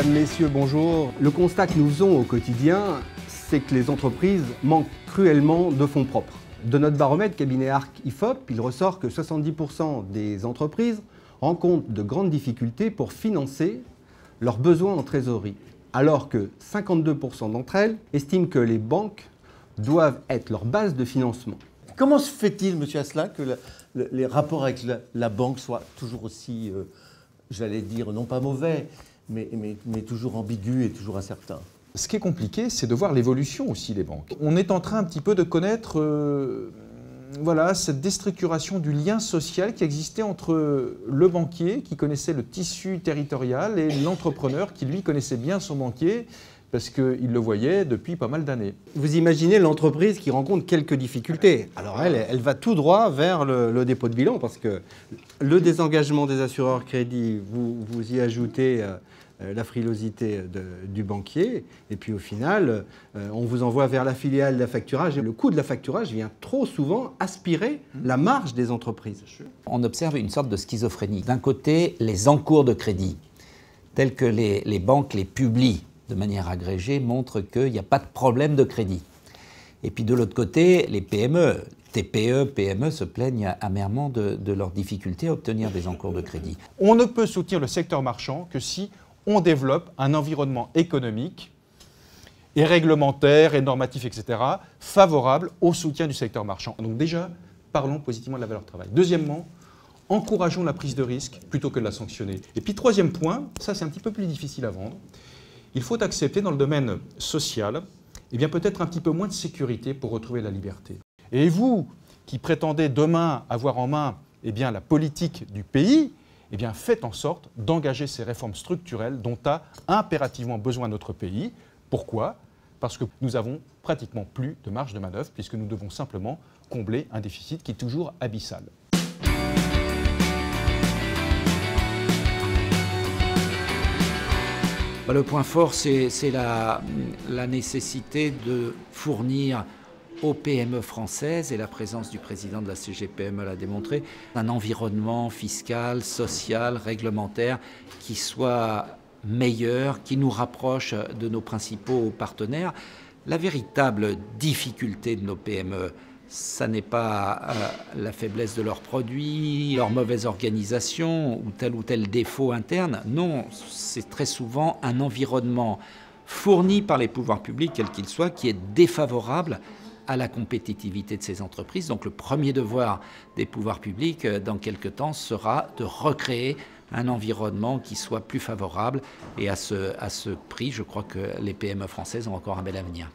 Mesdames, Messieurs, bonjour. Le constat que nous faisons au quotidien, c'est que les entreprises manquent cruellement de fonds propres. De notre baromètre cabinet ARC IFOP, il ressort que 70% des entreprises rencontrent de grandes difficultés pour financer leurs besoins en trésorerie, alors que 52% d'entre elles estiment que les banques doivent être leur base de financement. Comment se fait-il, M. Asselin, que les rapports avec la banque soient toujours aussi, j'allais dire, non pas mauvais, mais toujours ambigus et toujours incertains? Ce qui est compliqué, c'est de voir l'évolution aussi des banques. On est en train un petit peu de connaître voilà, cette déstructuration du lien social qui existait entre le banquier, qui connaissait le tissu territorial, et l'entrepreneur qui, lui, connaissait bien son banquier, parce qu'il le voyait depuis pas mal d'années. Vous imaginez l'entreprise qui rencontre quelques difficultés. Alors elle va tout droit vers le dépôt de bilan, parce que le désengagement des assureurs crédits, vous y ajoutez la frilosité du banquier, et puis au final, on vous envoie vers la filiale d'affacturage, et le coût de l'affacturage vient trop souvent aspirer la marge des entreprises. On observe une sorte de schizophrénie. D'un côté, les encours de crédit, tels que les banques les publient de manière agrégée, montrent qu'il n'y a pas de problème de crédit. Et puis de l'autre côté, les PME, TPE, PME se plaignent amèrement de leurs difficultés à obtenir des encours de crédit. On ne peut soutenir le secteur marchand que si on développe un environnement économique et réglementaire et normatif, etc., favorable au soutien du secteur marchand. Donc déjà, parlons positivement de la valeur travail. Deuxièmement, encourageons la prise de risque plutôt que de la sanctionner. Et puis troisième point, ça c'est un petit peu plus difficile à vendre, il faut accepter dans le domaine social, eh bien peut-être un petit peu moins de sécurité pour retrouver la liberté. Et vous, qui prétendez demain avoir en main eh bien, la politique du pays, eh bien, faites en sorte d'engager ces réformes structurelles dont a impérativement besoin notre pays. Pourquoi ? Parce que nous avons pratiquement plus de marge de manœuvre, puisque nous devons simplement combler un déficit qui est toujours abyssal. Le point fort, c'est la nécessité de fournir aux PME françaises, et la présence du président de la CGPME l'a démontré, un environnement fiscal, social, réglementaire qui soit meilleur, qui nous rapproche de nos principaux partenaires. La véritable difficulté de nos PME, ça n'est pas la faiblesse de leurs produits, leur mauvaise organisation ou tel défaut interne. Non, c'est très souvent un environnement fourni par les pouvoirs publics, quels qu'ils soient, qui est défavorable à la compétitivité de ces entreprises. Donc le premier devoir des pouvoirs publics, dans quelque temps, sera de recréer un environnement qui soit plus favorable. Et à ce prix, je crois que les PME françaises ont encore un bel avenir.